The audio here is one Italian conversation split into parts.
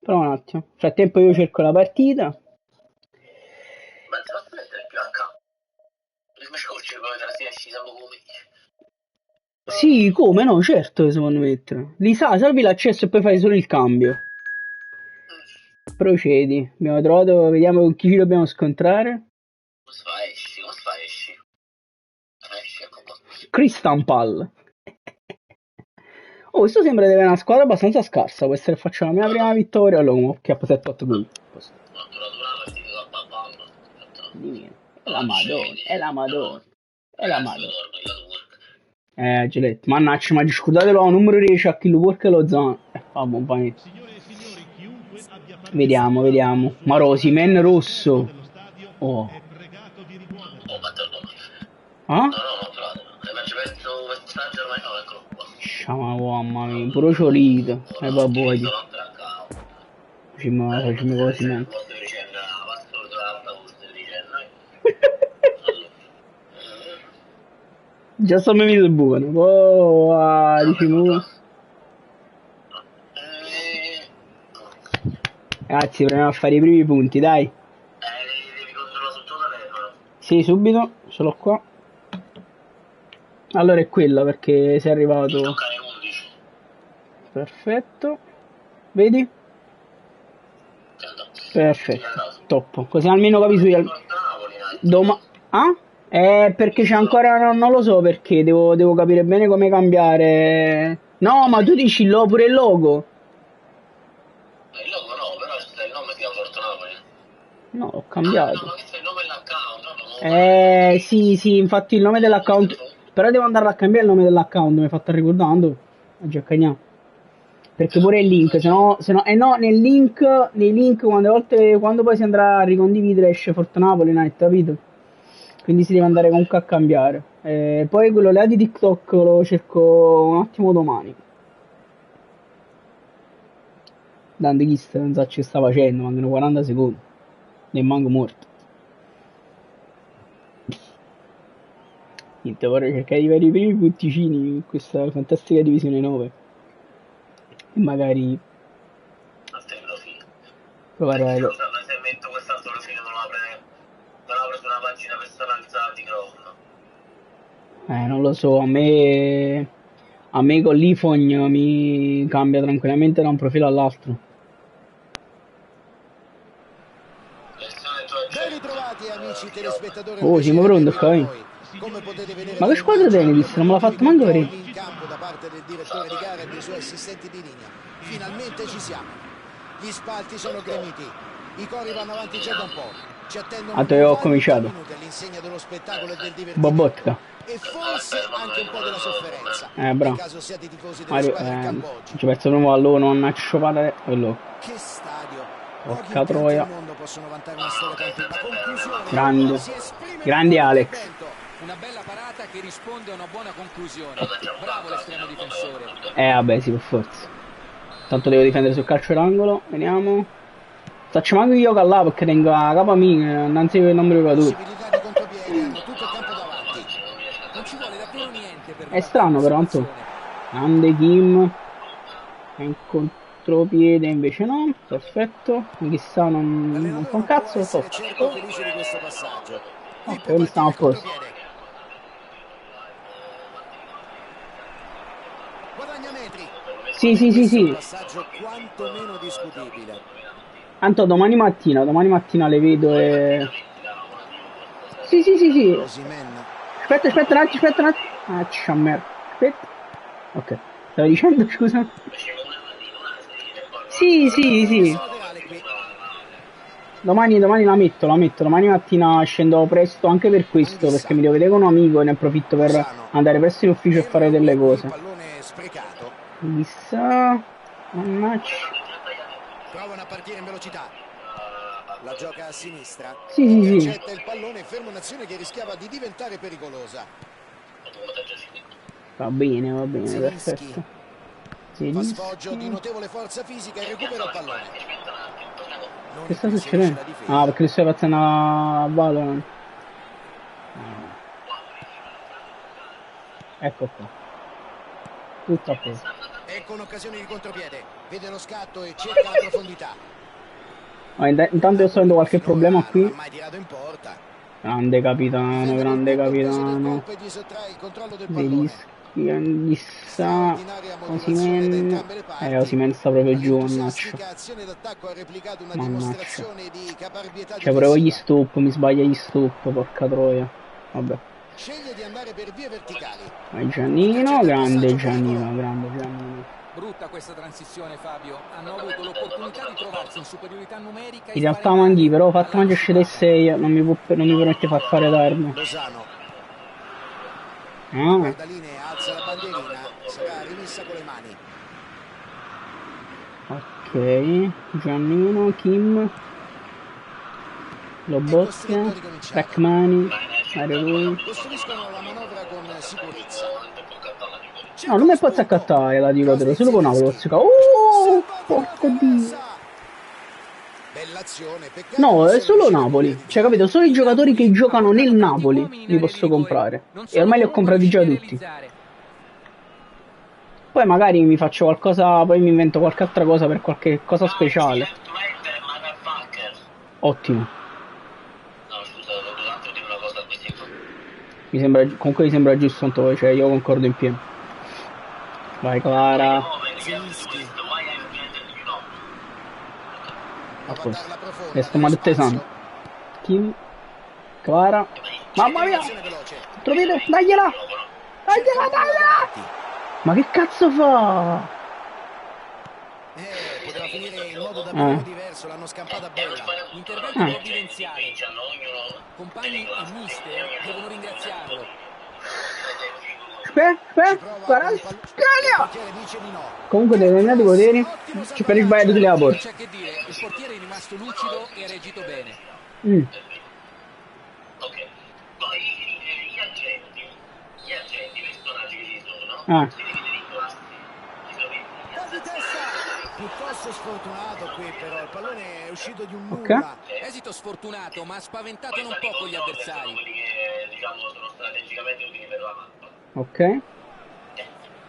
Però un attimo. Nel frattempo io cerco la partita. Ma te posso mettere più a campo? Perché mi scorci poi te la si esci sempre come Sì, come no, certo che si possono mettere. Salvi l'accesso e poi fai solo il cambio. Procedi. Abbiamo trovato, vediamo con chi ci dobbiamo scontrare. Come si fa esci? Come si fa esci? Esci, ecco qua. Crystal Pal. Oh, questo sembra di avere una squadra abbastanza scarsa. Può essere che faccio la mia prima vittoria. Allora, che ha 7-8 gol. Ho durato una partita con la bamba. Di meno. È la Madonna, è la Madonna. È la Ragazzi, io Madonna. dormo, io dormo. Giletti, mannaggia, ma scusatelo, numero 10 a Kill Work e lo Zan. Fammi un panetto. Vediamo, vediamo. Marosi, Men rosso. Oh. Oh, ma te lo do. Ah? No, ho trovato. Ma ci penso messaggio ormai no, eccolo qua. Sciama, mamma mia, pure ciolito. E vabbè, facciamo così, man. Già sto mi vedo buono. Oh, diciamo. Ragazzi, proviamo a fare i primi punti, dai. Devi controllare sul tuo telefono. Sì, subito, ce l'ho qua. Allora è quello perché sei arrivato. 11. Perfetto. Vedi? Perfetto. Top. Così almeno capisci. Ah? Perché c'è ancora. Non lo so perché. Devo capire bene come cambiare. No, ma tu dici pure il logo. Il logo no, però c'è il nome di Fortunapoli. No, ho cambiato. No, ma questo è il nome dell'account. Sì, infatti il nome dell'account. Però devo andare a cambiare il nome dell'account, mi hai fatto ricordando. A Giaccagna. Perché pure il link, se no, no, nei link quando poi si andrà a ricondividere esce Fortunapoli Night, capito? Quindi si deve andare comunque a cambiare. Poi quello là di TikTok lo cerco un attimo domani. Dante Chist non so che sta facendo, mancano 40 secondi. Ne manco morto. Niente, vorrei cercare di fare i primi punticini in questa fantastica divisione 9. E magari provare a... Se metto quest'altro fine non apre su una pagina personalizzata di Chrome. Non lo so, a me con l'iPhone mi cambia tranquillamente da un profilo all'altro. Ben ritrovati amici telespettatori. Oh, siamo pronti qua, Come potete vedere, ma che squadra tennis? Non me l'ha fatto manco vedere. in campo da parte del direttore di gara e dei suoi assistenti di linea. Finalmente ci siamo. Gli spalti sono gremiti. I cori vanno avanti già da un po'. Ci attendono ho cominciato. minuti all'insegna dello spettacolo e del divertimento. Bobotka. E forse anche un po' della sofferenza. Bravo. In caso siate tifosi delle squadre in campo oggi. Ci penso proprio allora, una sciopata quello. Che stadio. Porca troia. Grande. Grande Alex. Una bella parata che risponde a una buona conclusione. Bravo l'estremo difensore. Vabbè, sì, per forza. Tanto devo difendere sul calcio d'angolo. Vediamo. Faccio manco io là perché tengo la capa mia, non si vede il numero di giocatore. È strano però, Anto. Grande Kim. È un contropiede invece no. Perfetto. Chissà non fa un cazzo. Ok, non stiamo a posto. Sì. Tanto domani mattina le vedo e... Sì. Aspetta un attimo. Ah, merda. Aspetta. Ok. Stavo dicendo, scusa? Sì. Domani la metto. Domani mattina scendo presto anche per questo, perché mi devo vedere con un amico e ne approfitto per andare presto in ufficio e fare delle cose. Chissà... Mannaggia. Provano a partire in velocità. La gioca a sinistra. Sì. Intercetta il pallone, ferma un'azione che rischiava di diventare pericolosa. Va bene, perfetto. Fa sfoggio di notevole forza fisica e recupera il pallone. Che sta succedendo? Ah, perché stai facendo a Valorant. Ecco qua. Tutto a posto. cerca un'occasione di contropiede, vede lo scatto e cerca la profondità. Intanto io sto avendo qualche problema Non ha qui. mai tirato in porta. Grande capitano, grande capitano. E gli sottrae il controllo del pallone. Gli sa. Straordinaria motivazione da entrambe le parti. Osimen sta proprio giù, mannaggia. L'entusiastica azione d'attacco ha replicato una dimostrazione di caparbietà Cioè pure con gli difensiva. stop, mi sbaglia gli stop, porca troia. Vabbè. Sceglie di andare per vie verticali. Vai Giannino, grande Giannino, grande Giannino. Brutta questa transizione, Fabio. Hanno avuto l'opportunità di trovarsi in superiorità numerica. In realtà Manghi, però ho fatto mangiare scendere 6, non mi permette di far fare tardi. Lozano. Ah, Guardaline alza la bandierina, sarà rimessa con le mani. ok. Giannino, Kim. Lobotka, Trackmani, Mario Lui. Costruiscono la manovra con sicurezza. No, non mi posso accattare la dico, solo con Napoli. Oh, porco dio. Bella azione, peccato No, che è sia solo riuscito a Napoli. cogliere Cioè, capito? Solo i giocatori che giocano nel Napoli li posso comprare. E ormai li ho comprati già tutti. Poi magari mi faccio qualcosa, poi mi invento qualche altra cosa per qualche cosa speciale. Ottimo. No, scusa, ho voluto tanto dire una cosa a questi qua. Mi sembra, comunque mi sembra giusto, tanto, cioè io concordo in pieno. Vai Clara. A posto. E sto malettesando. Kim. Clara. Mamma mia! Trovino, dagliela! Dagliela, dagliela! Ma che cazzo fa? Poteva finire in modo davvero diverso, l'hanno scampata bella. L'intervento provvidenziale. Compagni e mister devono ringraziarlo. Comunque determinati poteri per il sbagliato sulle porta. C'è che dire, il portiere è rimasto lucido e ha reagito bene. Ok, poi gli agenti personaggi che ci sono, si dividono in classi. Piuttosto sfortunato qui, però il pallone è uscito di un nulla. Okay. Esito sfortunato, ma ha spaventato non poco gli avversari. Quelli che diciamo sono strategicamente utili per la mappa. Ok.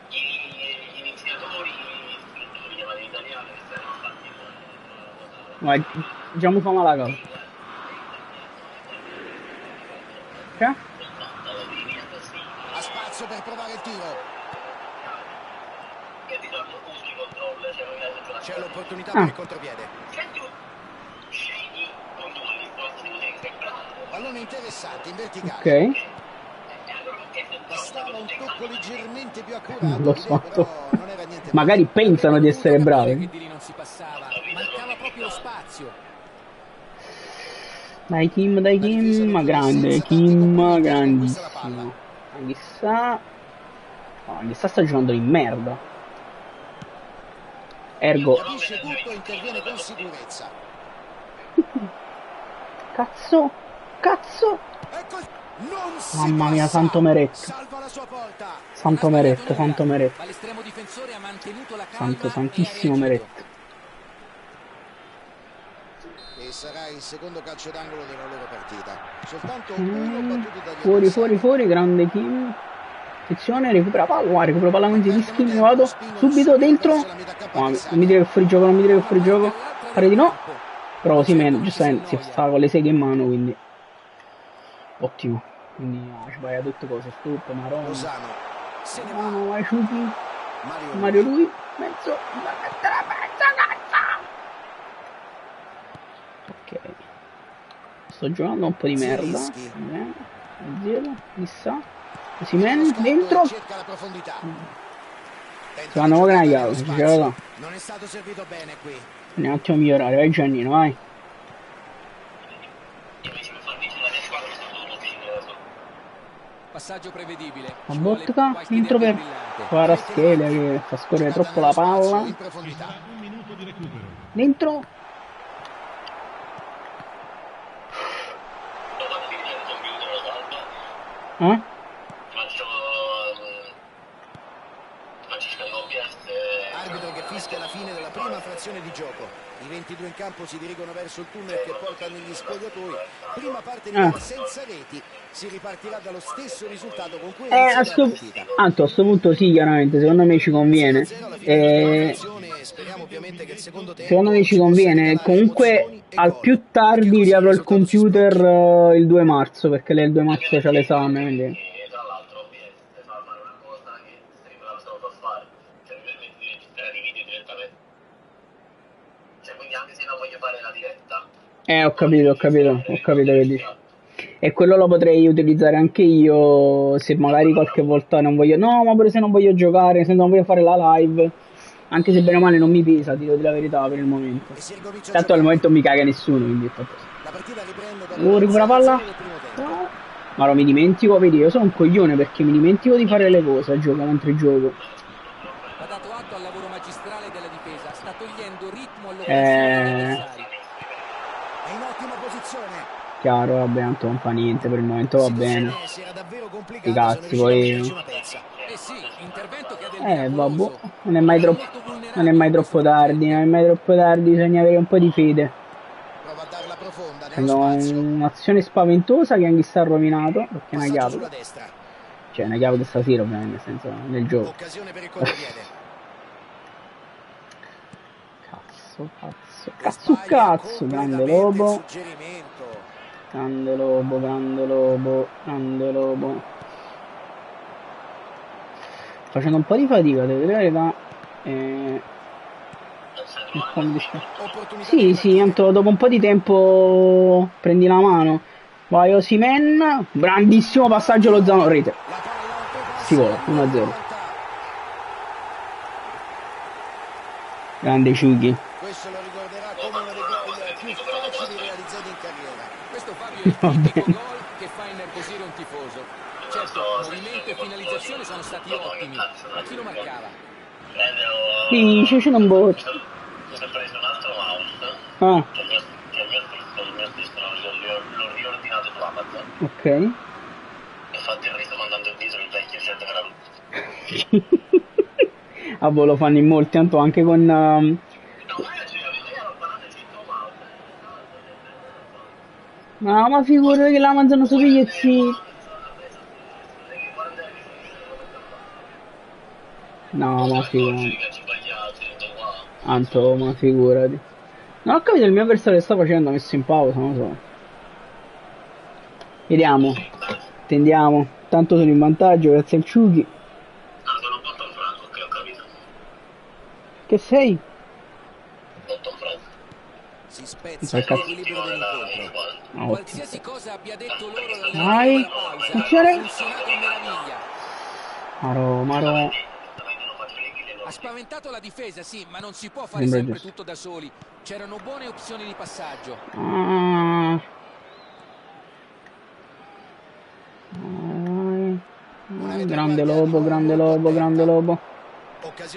Gli iniziatori, gli istruttori chiamati in italiano, che saranno fatti Vai, diciamo fa male la cosa. Ok? Ha spazio per provare il tiro. che di solito uso i controller, cioè non mi piace giocare. C'è l'opportunità per il contropiede. Se tu scegli con due disposizioni che sei bravo. Pallone interessante in verticale. Ok. Bastava un tocco leggermente più accurato. Non l'ho fatto. Non era niente. Magari pensano di essere bravi. Che di lì non si passava, mancava proprio lo spazio. Dai Kim, ma grande, Kim, grandissimo. Chissà. No, chissà sta giocando in merda. Ergo. Capisce tutto e interviene con sicurezza. Cazzo. Mamma mia, santo Meret. Salva la sua porta. Santo Meret. Ma l'estremo difensore ha mantenuto la calma Santissimo e ha Meret. reagito. E sarà il secondo calcio d'angolo della loro partita. Soltanto uno battuto dagli Fuori, grande Kim. Attenzione, recupera palla, non si rischi, ne vado subito dentro. No, non mi dire che fuori gioco, Pare di no. Però Osimen giustamente si sta con le seghe in mano, quindi ottimo. Quindi sbaglia tutte cose, stop, Marone. Lozano. Se ne va. Vai Ciuchi. Mario lui, mezzo. Ok. Sto giocando un po' di merda. Zero, chissà. Osimen dentro. Secondo me che è una non è stato servito bene qui. Andiamo un attimo a migliorare, vai Giannino, vai. Passaggio prevedibile. La botta dentro per Kvaratskhelia che fa scorrere troppo la palla. Dentro. Arbitro che fischia la fine della prima frazione di gioco. I 22 in campo si dirigono verso il tunnel che porta negli spogliatoi. Prima parte di gara senza reti. Si ripartirà dallo stesso risultato con cui è iniziata la partita. A questo punto sì, chiaramente, secondo me ci conviene. Secondo me ci conviene. Comunque al più tardi riapro il computer il 2 marzo, perché lei il 2 marzo c'ha l'esame, quindi... E tra l'altro ovviamente fa fare una cosa che Stream la stavo a fare, cioè mi permette di registrare i video direttamente, cioè quindi anche se non voglio fare la diretta, ho capito che dici. E quello lo potrei utilizzare anche io se magari qualche volta non voglio, no, ma pure se non voglio giocare, se non voglio fare la live, anche se bene o male non mi pesa, dico la verità per il momento. Tanto al momento non mi caga nessuno, quindi la partita riprende recupera palla. Ma lo mi dimentico, vedi, io sono un coglione perché mi dimentico di fare le cose a gioco mentre gioco. Ha dato atto al lavoro magistrale della difesa, sta togliendo ritmo all'offensiva degli avversari. È in ottima posizione. Chiaro, vabbè, tanto non fa niente per il momento, va bene. I cazzi, poi... vabbè, non è mai troppo tardi, bisogna avere un po' di fede. Un'azione spaventosa che anche sta rovinato, perché è una chiave. Cioè, una chiave stasera, ovviamente, nel senso, nel gioco. Cazzo, grande lobo. Grande lobo. Facendo un po' di fatica, devo dire la verità. Sì, tanto dopo un po' di tempo prendi la mano. Vai Osimhen, grandissimo passaggio lo Zano, rete. Si vola, 1-0. Grande Ciughi. Questo lo ricorderà come uno dei gol più facili realizzati in carriera. Questo Fabio è il tipico gol che fa innervosire un tifoso. Certo, movimento e finalizzazione sono stati ottimi, ma chi lo marcava? Sì, c'è un boccio. Si è preso un altro mouse che il mio stesso l'ho riordinato su Amazon. Ok. E infatti il riso mandando indietro il vecchio scelta vera. Ah, boh, lo fanno in molti, tanto anche con... No, ma figurati che la mangiano su biglietti. No, ma figurati. Anto, ma figurati. Non ho capito il mio avversario che sta facendo, ha messo in pausa, non lo so. Vediamo. Tendiamo. Tanto sono in vantaggio grazie al Ciughi. Sono Botton Franco, che ho capito. Che sei? Botton Franco. Si spezza l'equilibrio dell'incontro. Qualsiasi cosa abbia detto loro Vai. ha funzionato a meraviglia. Maro. Ha spaventato la difesa, sì, ma non si può fare sempre tutto da soli. C'erano buone opzioni di passaggio. Grande lobo.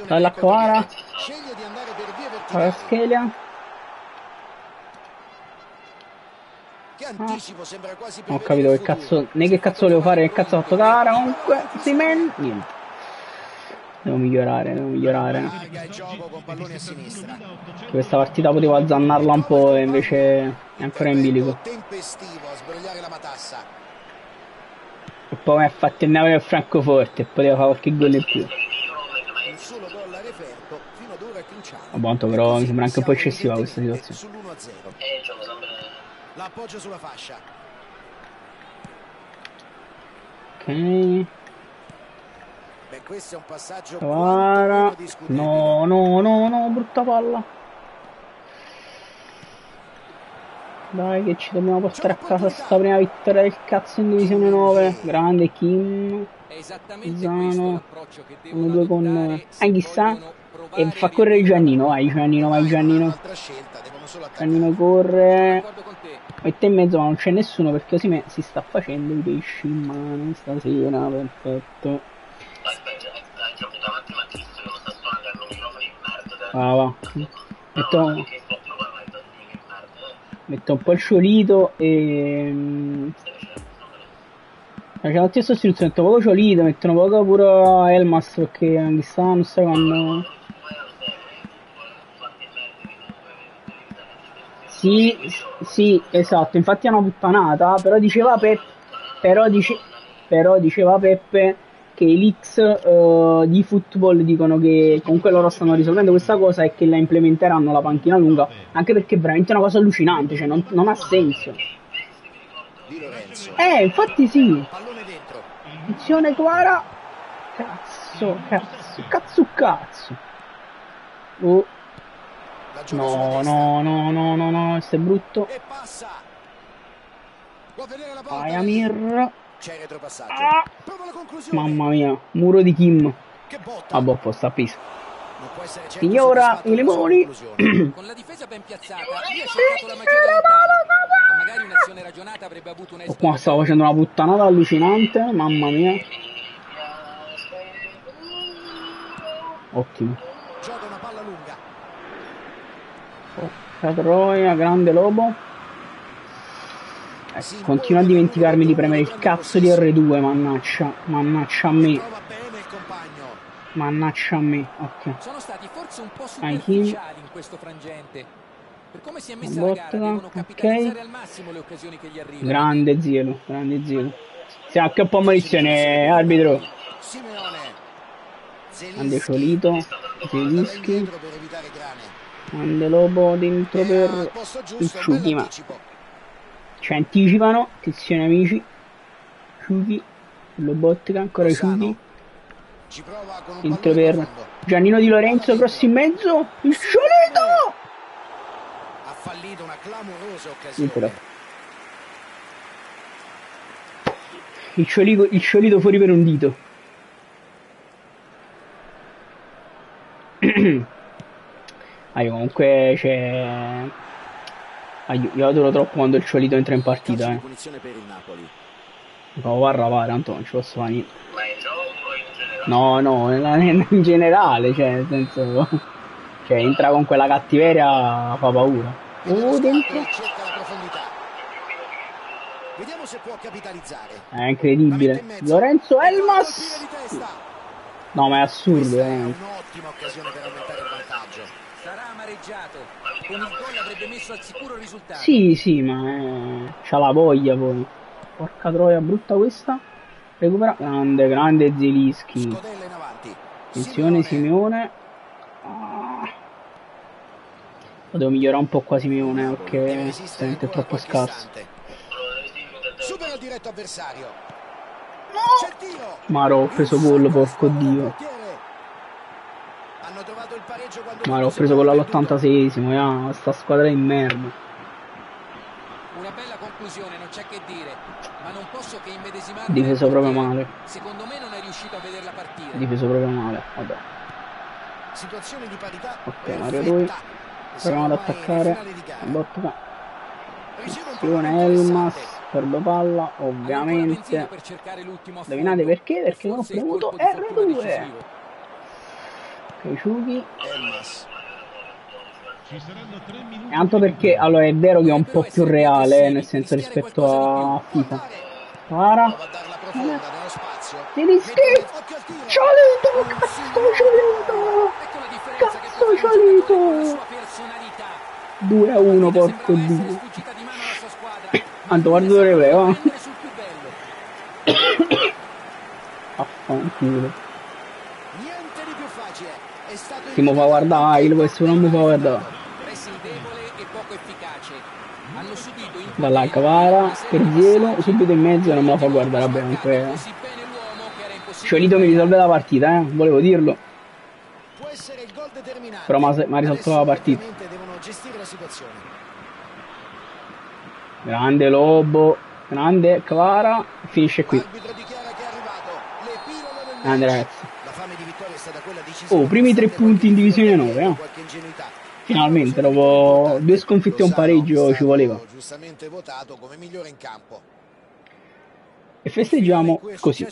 Dalla Quara. Alla Schelia. Ho capito che cazzo. Né che cazzo volevo fare, che cazzo ho fatto gara comunque. Simen. Niente. Devo migliorare. Questa partita potevo azzannarla un po' e invece è ancora in bilico. E poi mi ha fatto il Napoli al Francoforte e poteva fare qualche gol in più. Tanto però mi sembra anche un po' eccessiva questa situazione. L'appoggio sulla fascia. Ok. Questo è un passaggio no, brutta palla. Dai che ci dobbiamo portare a casa sta prima vittoria del cazzo in divisione 9. Grande Kim. Zano. 1-2 con Anghissà. E fa correre Giannino. Vai Giannino. Giannino corre. Mette in mezzo ma non c'è nessuno perché così si sta facendo i pesci in mano stasera. Perfetto. Metto un po' il ciolito e facciamo tutte sostituzioni, metto poco ciolito, mettono poco pure Elmas perché chissà non sai quando Sì, esatto, infatti è una puttanata, però diceva Peppe che i leaks di Football dicono che comunque loro stanno risolvendo questa cosa e che la implementeranno la panchina lunga, anche perché è veramente una cosa allucinante, cioè non ha senso. Di Lorenzo. Infatti sì. Pallone dentro. Attenzione Clara. Cazzo. Oh. No, questo è brutto. E passa. Può vedere la Vai porta. Amir. C'è retropassaggio. Prova la conclusione. Mamma mia, muro di Kim. Che botta. A boh, sta a piso. Non può essere certo Signora, soddisfatto i della sua limoni. conclusione. Con la difesa ben piazzata, lui ha cercato la magia da lontano, ma magari un'azione ragionata avrebbe avuto un esito. Qua stavo facendo una puttanata allucinante, mamma mia. Ottimo. Gioca una palla lunga. Troia, grande Lobo. Continua a dimenticarmi di premere il cazzo di R2, mannaccia a me. Trova bene il compagno. Mannaccia a me, ok. Sono stati forse un po' Kim. superficiali in questo frangente. Per come si è messa la gara, devono capitalizzare al massimo le occasioni che gli arrivano. Grande Zielo. Siamo anche un po' munizione, arbitro. Simeone. Grande Ciolito, Zelischi. Per evitare grane. Grande Lobo dentro per il Ciuchi, ma ci anticipano, attenzione amici. Ciuchi, Lobotka, ancora Ciuchi. Ci prova con un Dentro pallone per profondo. Giannino Di Lorenzo, cross in mezzo, il Ciolito! Ha fallito una clamorosa Niente da occasione. il Ciolito fuori per un dito. Comunque c'è. Io adoro troppo quando il Ciolito entra in partita, Punizione per il Napoli. Mi fa arrabare, Anto, non ci posso fare niente. Ma in gioco o in generale? No, in generale, cioè, nel senso. Cioè, entra con quella cattiveria, fa paura. Dentro. Cerca la profondità. Vediamo se può capitalizzare. È incredibile. Lorenzo Elmas. Di testa. No, ma è assurdo, Questa è un'ottima occasione per aumentare il vantaggio. Sarà amareggiato. Con il gol avrebbe messo al sicuro il risultato. Sì, ma c'ha la voglia poi. Porca troia, brutta questa. Recupera. Grande Zelischi. Scodella in avanti. Attenzione Simeone. Lo devo migliorare un po' qua Simeone, perché è troppo scarso. Supera il diretto avversario. C'è il tiro. Maro, ho preso gol, porco dio. Hanno trovato il pareggio quando Maro, ho preso gol all'86esimo, sta squadra di merda. Una bella conclusione, non c'è che dire, ma non posso che immedesimarmi. Difeso proprio male. Secondo me non è riuscito a vedere la partita. Difeso proprio male, vabbè. Situazione di parità. Ok, Mario Rui. Proviamo ad attaccare. Botta. Azione Elmas. Perdo palla, ovviamente. Indovinate perché? Perché non ho premuto R2. Ok, Ciuchi. E anche perché, allora, è vero che è un po' più reale, nel senso rispetto a FIFA. Para. Zelischi. Ciolito, cazzo Ciolito. 2-1, porco dio. Anto, guarda dove replay, Affanculo. Si mi fa guardare, questo non mi fa guardare. Dalla Cavara, per Zielo, subito in mezzo non me la fa guardare, vabbè, comunque. Ciolito mi risolve la partita, volevo dirlo. Però mi ha risolto la partita. Grande Lobo, grande Cavara, finisce qui. Grande ragazzi. Primi 3 punti in divisione 9, Finalmente, dopo 2 sconfitte e un pareggio ci voleva. E festeggiamo così.